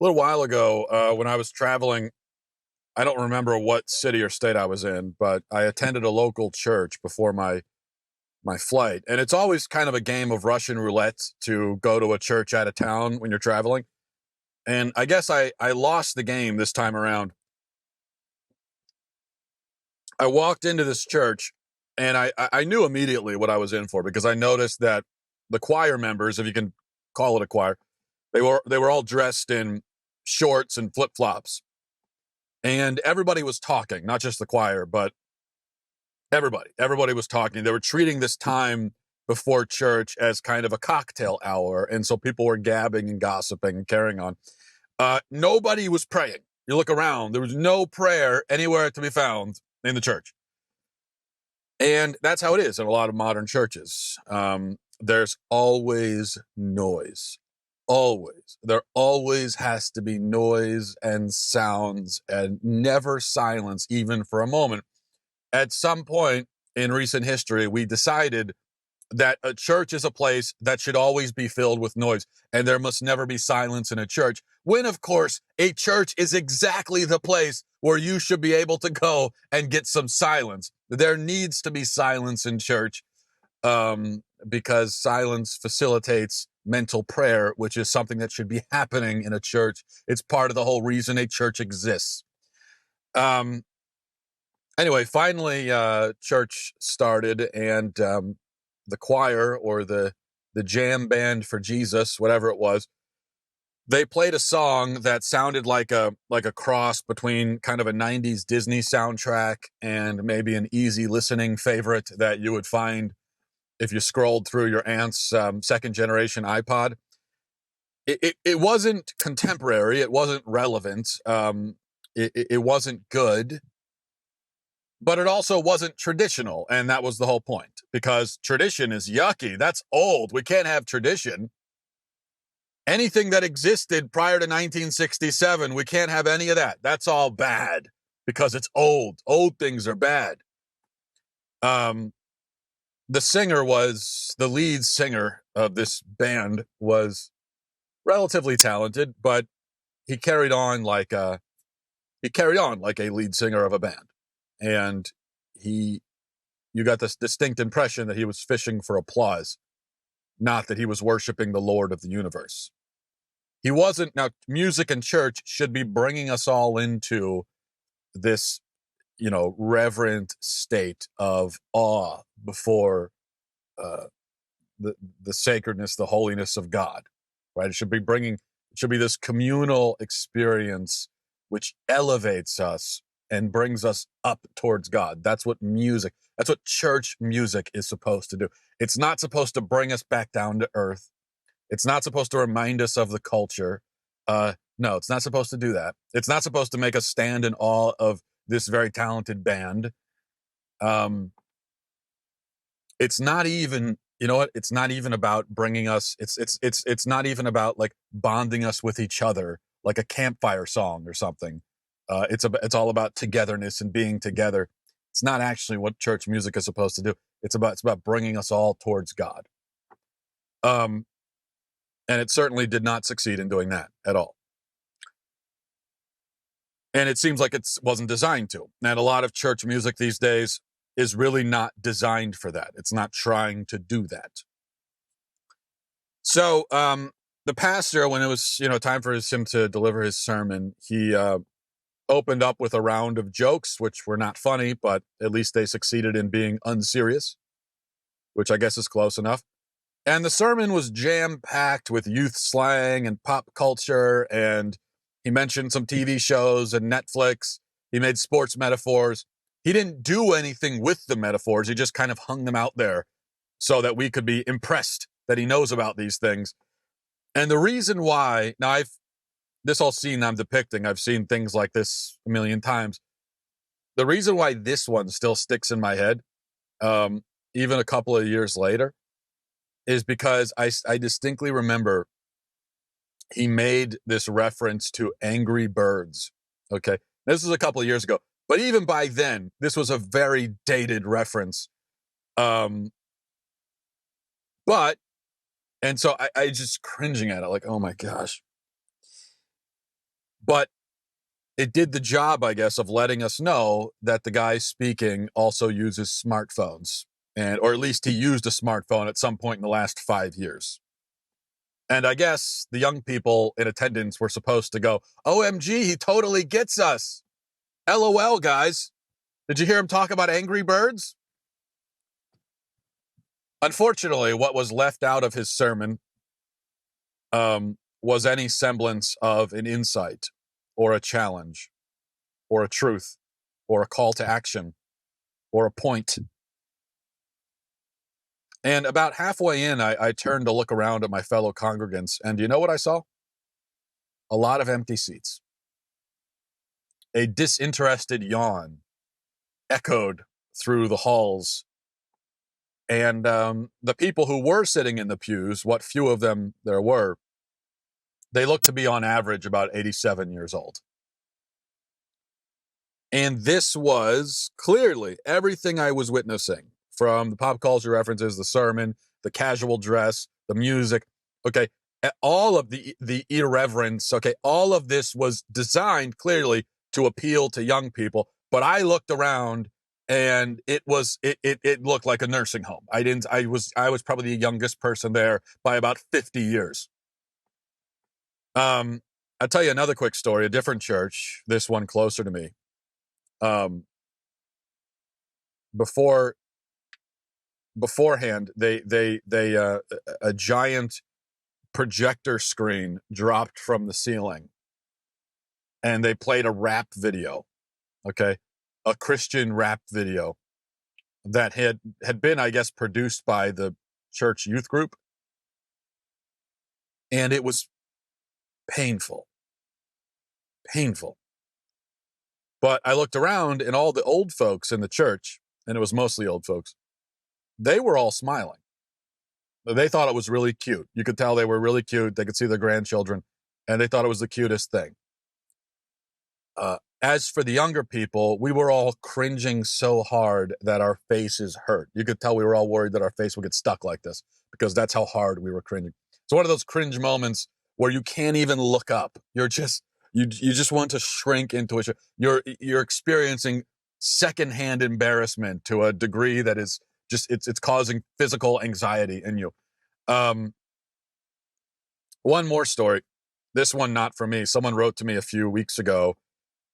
A little while ago, when I was traveling, I don't remember what city or state I was in, but I attended a local church before my flight. And it's always kind of a game of Russian roulette to go to a church out of town when you're traveling. And I guess I lost the game this time around. I walked into this church and I knew immediately what I was in for because I noticed that the choir members, if you can call it a choir, they were all dressed in shorts and flip-flops. And everybody was talking, not just the choir, but everybody was talking. They were treating this time before church as kind of a cocktail hour, and so people were gabbing and gossiping and carrying on. Nobody was praying. You look around, there was no prayer anywhere to be found in the church. And that's how it is in a lot of modern churches. There's always noise. Always. There always has to be noise and sounds and never silence, even for a moment. At some point in recent history, we decided that a church is a place that should always be filled with noise, and there must never be silence in a church. When, of course, a church is exactly the place where you should be able to go and get some silence. There needs to be silence in church because silence facilitates mental prayer, which is something that should be happening in a church. It's part of the whole reason a church exists. Anyway, finally, church started, and the choir or the jam band for Jesus, whatever it was, they played a song that sounded like a cross between kind of a '90s Disney soundtrack and maybe an easy listening favorite that you would find if you scrolled through your aunt's second generation iPod. It wasn't contemporary. It wasn't relevant. It wasn't good. But it also wasn't traditional, and that was the whole point, because tradition is yucky. That's old. We can't have tradition. Anything that existed prior to 1967, we can't have any of that. That's all bad because it's old. Old things are bad. The lead singer of this band was relatively talented, but he carried on like a lead singer of a band. And you got this distinct impression that he was fishing for applause, not that he was worshiping the Lord of the universe. He wasn't. Now, music and church should be bringing us all into this, reverent state of awe before uh, the sacredness, the holiness of God, right? It should be this communal experience which elevates us and brings us up towards God. That's what church music is supposed to do. It's not supposed to bring us back down to earth. It's not supposed to remind us of the culture. No, it's not supposed to do that. It's not supposed to make us stand in awe of this very talented band. It's not even, you know what? It's not even about bringing us. It's not even about like bonding us with each other, like a campfire song or something. It's all about togetherness and being together. It's not actually what church music is supposed to do. It's about bringing us all towards God. And it certainly did not succeed in doing that at all. And it seems like it wasn't designed to. And a lot of church music these days is really not designed for that. It's not trying to do that. So the pastor, when it was time for him to deliver his sermon, he opened up with a round of jokes, which were not funny, but at least they succeeded in being unserious, which I guess is close enough. And the sermon was jam-packed with youth slang and pop culture, and he mentioned some TV shows and Netflix. He made sports metaphors. He didn't do anything with the metaphors. He just kind of hung them out there so that we could be impressed that he knows about these things. And the reason why, now this whole scene I'm depicting, I've seen things like this a million times. The reason why this one still sticks in my head, even a couple of years later, is because I distinctly remember he made this reference to Angry Birds. Okay. This was a couple of years ago, but even by then, this was a very dated reference. And so I just cringing at it like, oh my gosh. But it did the job, I guess, of letting us know that the guy speaking also uses smartphones, or at least he used a smartphone at some point in the last 5 years. And I guess the young people in attendance were supposed to go, OMG, he totally gets us. LOL, guys. Did you hear him talk about Angry Birds? Unfortunately, what was left out of his sermon was any semblance of an insight or a challenge or a truth or a call to action or a point. And about halfway in, I turned to look around at my fellow congregants, and do you know what I saw? A lot of empty seats. A disinterested yawn echoed through the halls. And the people who were sitting in the pews, what few of them there were, they looked to be on average about 87 years old. And this was clearly everything I was witnessing, from the pop culture references, the sermon, the casual dress, the music, okay, all of the irreverence, okay, all of this was designed clearly to appeal to young people. But I looked around and it looked like a nursing home. I was probably the youngest person there by about 50 years. I'll tell you another quick story, a different church, this one closer to me. Beforehand, a giant projector screen dropped from the ceiling, and they played a rap video, okay, a Christian rap video that had been, I guess, produced by the church youth group, and it was painful. But I looked around, and all the old folks in the church, and it was mostly old folks, they were all smiling. They thought it was really cute. You could tell they were really cute. They could see their grandchildren, and they thought it was the cutest thing. As for the younger people, we were all cringing so hard that our faces hurt. You could tell we were all worried that our face would get stuck like this, because that's how hard we were cringing. It's one of those cringe moments where you can't even look up. You're just, you just want to shrink into it. You're experiencing secondhand embarrassment to a degree that is just, it's causing physical anxiety in you. One more story. This one not for me. Someone wrote to me a few weeks ago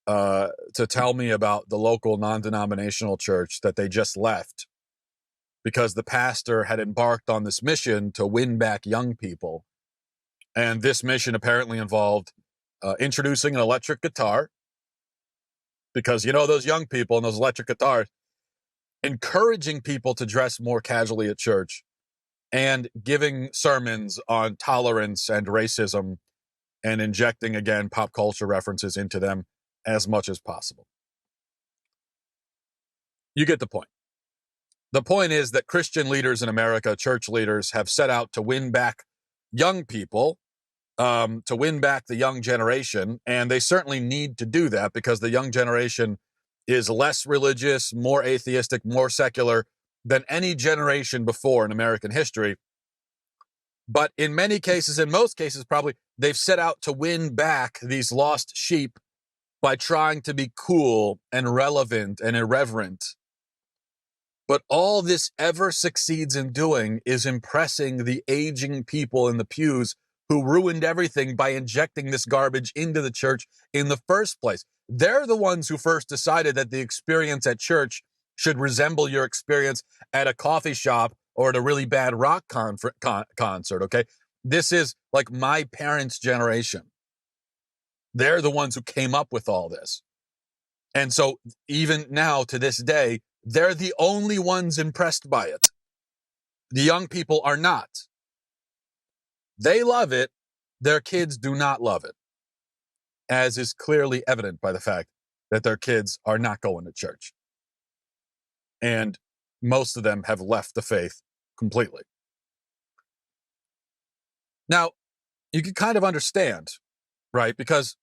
to tell me about the local non-denominational church that they just left because the pastor had embarked on this mission to win back young people. And this mission apparently involved introducing an electric guitar, because, you know, those young people and those electric guitars, encouraging people to dress more casually at church, and giving sermons on tolerance and racism, and injecting, again, pop culture references into them as much as possible. You get the point. The point is that Christian leaders in America, church leaders, have set out to win back young people, to win back the young generation, and they certainly need to do that because the young generation is less religious, more atheistic, more secular than any generation before in American history. But in many cases, in most cases probably, they've set out to win back these lost sheep by trying to be cool and relevant and irreverent. But all this ever succeeds in doing is impressing the aging people in the pews who ruined everything by injecting this garbage into the church in the first place. They're the ones who first decided that the experience at church should resemble your experience at a coffee shop or at a really bad rock concert, okay? This is like my parents' generation. They're the ones who came up with all this. And so even now, to this day, they're the only ones impressed by it. The young people are not. They love it. Their kids do not love it, as is clearly evident by the fact that their kids are not going to church. And most of them have left the faith completely. Now, you can kind of understand, right? Because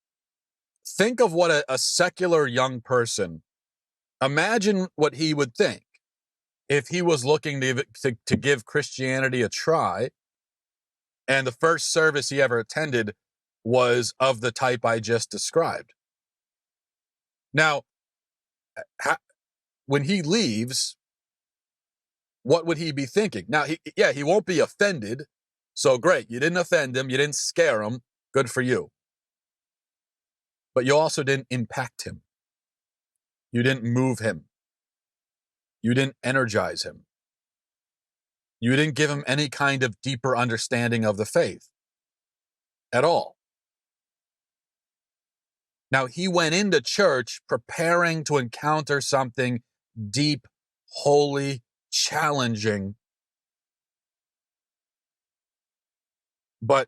think of what a secular young person, imagine what he would think if he was looking to give Christianity a try, and the first service he ever attended was of the type I just described. Now, when he leaves, what would he be thinking? Now, he won't be offended. So great. You didn't offend him. You didn't scare him. Good for you. But you also didn't impact him. You didn't move him. You didn't energize him. You didn't give him any kind of deeper understanding of the faith at all. Now, he went into church preparing to encounter something deep, holy, challenging. But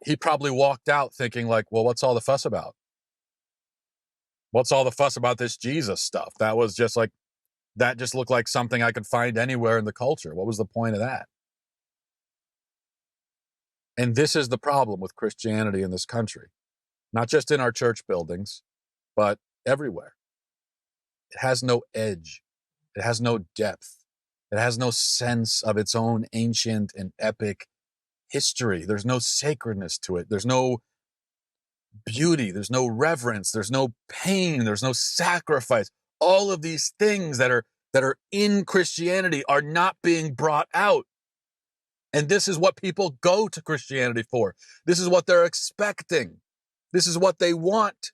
he probably walked out thinking like, well, what's all the fuss about? What's all the fuss about this Jesus stuff? That was just like, that just looked like something I could find anywhere in the culture. What was the point of that? And this is the problem with Christianity in this country, not just in our church buildings, but everywhere. It has no edge. It has no depth. It has no sense of its own ancient and epic history. There's no sacredness to it. There's no beauty. There's no reverence. There's no pain. There's no sacrifice. All of these things that are in Christianity are not being brought out. And this is what people go to Christianity for. This is what they're expecting. This is what they want.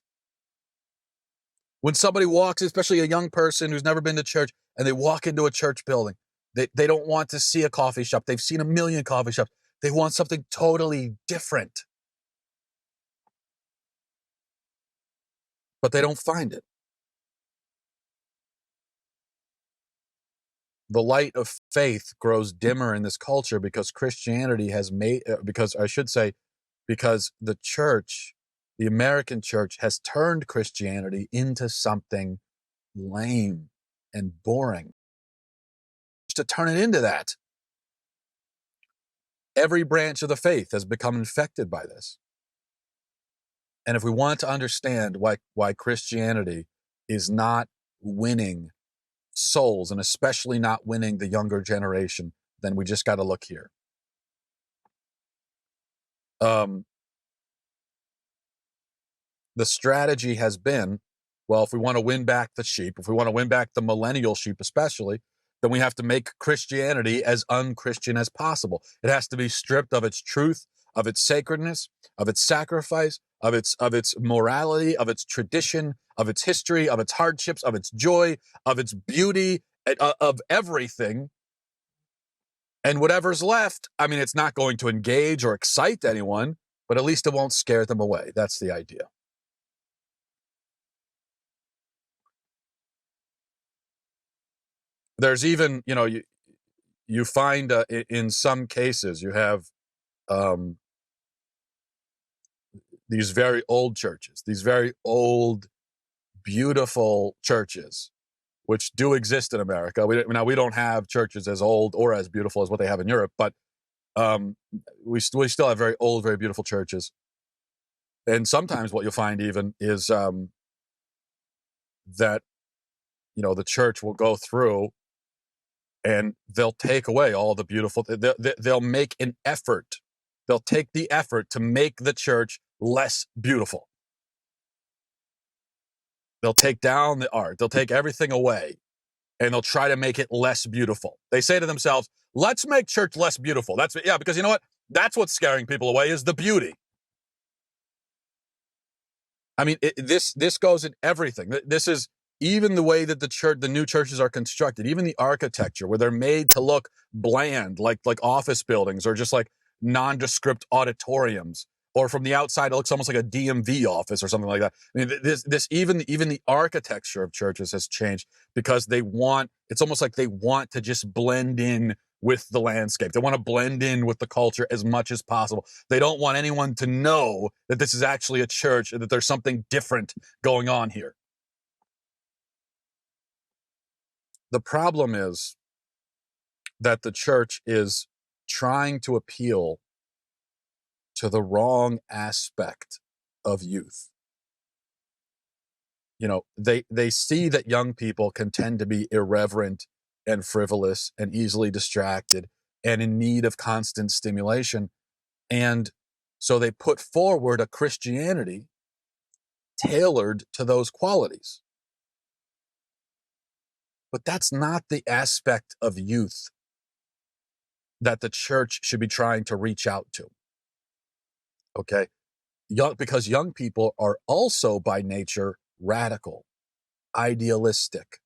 When somebody walks, especially a young person who's never been to church, and they walk into a church building, they don't want to see a coffee shop. They've seen a million coffee shops. They want something totally different. But they don't find it. The light of faith grows dimmer in this culture because Christianity has because the church, the American church, has turned Christianity into something lame and boring. To turn it into that. Every branch of the faith has become infected by this. And if we want to understand why Christianity is not winning souls, and especially not winning the younger generation, then we just got to look here. The strategy has been, well, if we want to win back the sheep, if we want to win back the millennial sheep especially, then we have to make Christianity as unchristian as possible. It has to be stripped of its truth, of its sacredness, of its sacrifice, of its morality, of its tradition, of its history, of its hardships, of its joy, of its beauty, of everything. And whatever's left, I mean, it's not going to engage or excite anyone, but at least it won't scare them away. That's the idea. There's even, you find in some cases you have these very old churches, these very old, beautiful churches, which do exist in America. We don't have churches as old or as beautiful as what they have in Europe, but we still have very old, very beautiful churches. And sometimes what you'll find even is that, the church will go through and they'll take away all the beautiful, they'll make an effort. They'll take the effort to make the church less beautiful. They'll take down the art. They'll take everything away and they'll try to make it less beautiful. They say to themselves, let's make church less beautiful. Because you know what? That's what's scaring people away is the beauty. I mean, this goes in everything. This is even the way that the new churches are constructed, even the architecture where they're made to look bland, like office buildings or just like nondescript auditoriums, or from the outside it looks almost like a DMV office or something like that. I mean, even the architecture of churches has changed because it's almost like they want to just blend in with the landscape. They want to blend in with the culture as much as possible. They don't want anyone to know that this is actually a church and that there's something different going on here. The problem is that the church is trying to appeal to the wrong aspect of youth. They see that young people can tend to be irreverent and frivolous and easily distracted and in need of constant stimulation. And So they put forward a Christianity tailored to those qualities. But that's not the aspect of youth that the church should be trying to reach out to. Okay? Because young people are also by nature radical, idealistic,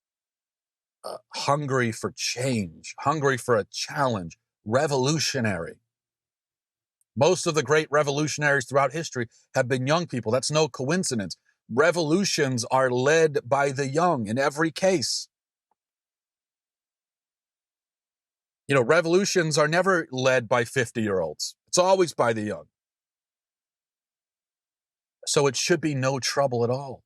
hungry for change, hungry for a challenge, revolutionary. Most of the great revolutionaries throughout history have been young people. That's no coincidence. Revolutions are led by the young in every case. Revolutions are never led by 50-year-olds. It's always by the young. So it should be no trouble at all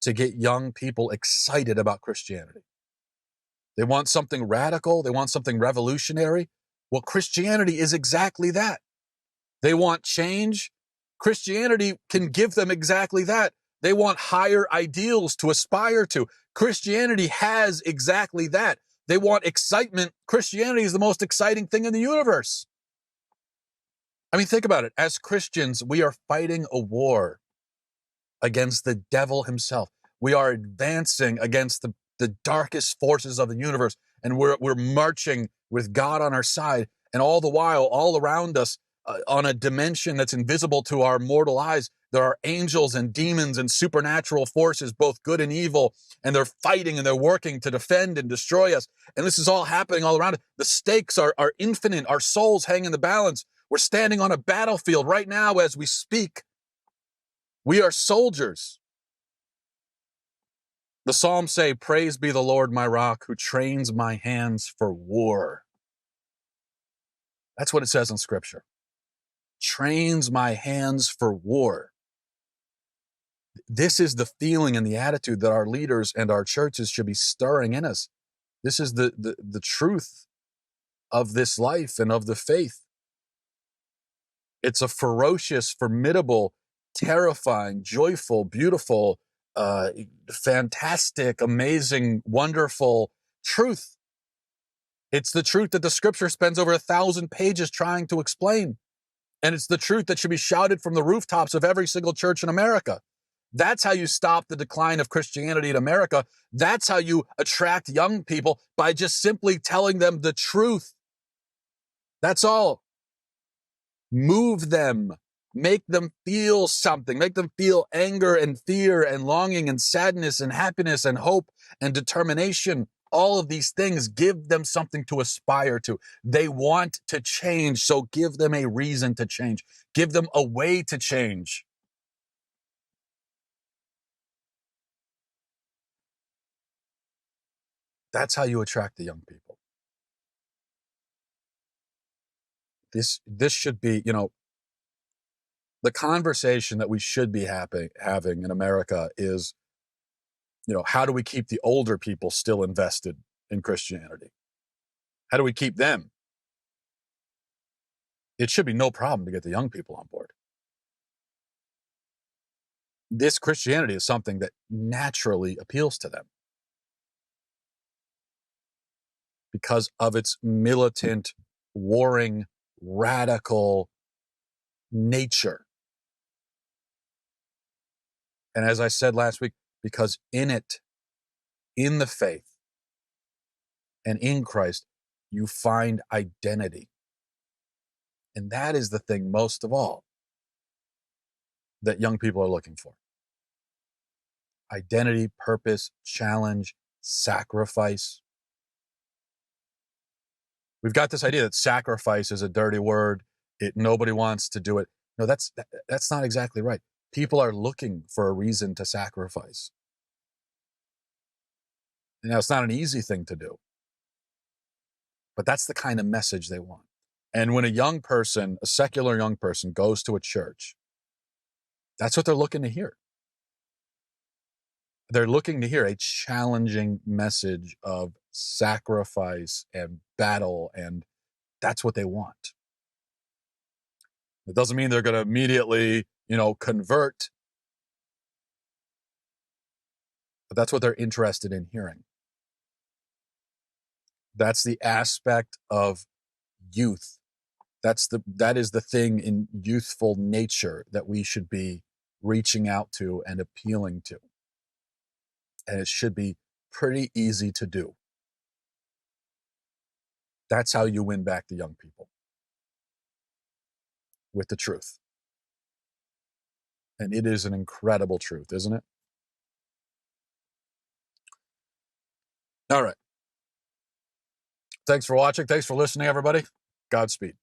to get young people excited about Christianity. They want something radical. They want something revolutionary. Well, Christianity is exactly that. They want change. Christianity can give them exactly that. They want higher ideals to aspire to. Christianity has exactly that. They want excitement. Christianity is the most exciting thing in the universe. I mean, think about it. As Christians, we are fighting a war against the devil himself. We are advancing against the darkest forces of the universe, and we're marching with God on our side. And all the while, all around us, on a dimension that's invisible to our mortal eyes, there are angels and demons and supernatural forces, both good and evil, and they're fighting and they're working to defend and destroy us. And this is all happening all around us. The stakes are infinite. Our souls hang in the balance. We're standing on a battlefield right now as we speak. We are soldiers. The Psalms say, "Praise be the Lord, my rock, who trains my hands for war." That's what it says in Scripture. Trains my hands for war. This is the feeling and the attitude that our leaders and our churches should be stirring in us. This is the truth of this life and of the faith. It's a ferocious, formidable, terrifying, joyful, beautiful, fantastic, amazing, wonderful truth. It's the truth that the Scripture spends over 1,000 pages trying to explain. And it's the truth that should be shouted from the rooftops of every single church in America. That's how you stop the decline of Christianity in America. That's how you attract young people, by just simply telling them the truth. That's all. Move them. Make them feel something. Make them feel anger and fear and longing and sadness and happiness and hope and determination. All of these things, give them something to aspire to. They want to change, so give them a reason to change. Give them a way to change. That's how you attract the young people. This should be, the conversation that we should be having in America is, how do we keep the older people still invested in Christianity? How do we keep them? It should be no problem to get the young people on board. This Christianity is something that naturally appeals to them because of its militant, warring, radical nature. And as I said last week, because in it, in the faith, and in Christ, you find identity. And that is the thing most of all that young people are looking for. Identity, purpose, challenge, sacrifice. We've got this idea that sacrifice is a dirty word. Nobody wants to do it. No, that's not exactly right. People are looking for a reason to sacrifice. Now, it's not an easy thing to do, but that's the kind of message they want. And when a secular young person goes to a church, that's what they're looking to hear. They're looking to hear a challenging message of sacrifice and battle, and that's what they want. It doesn't mean they're going to immediately, convert, but that's what they're interested in hearing. That's the aspect of youth that is the thing in youthful nature that we should be reaching out to and appealing to. And it should be pretty easy to do. That's how you win back the young people, with the truth. And it is an incredible truth, isn't it? All right. Thanks for watching. Thanks for listening, everybody. Godspeed.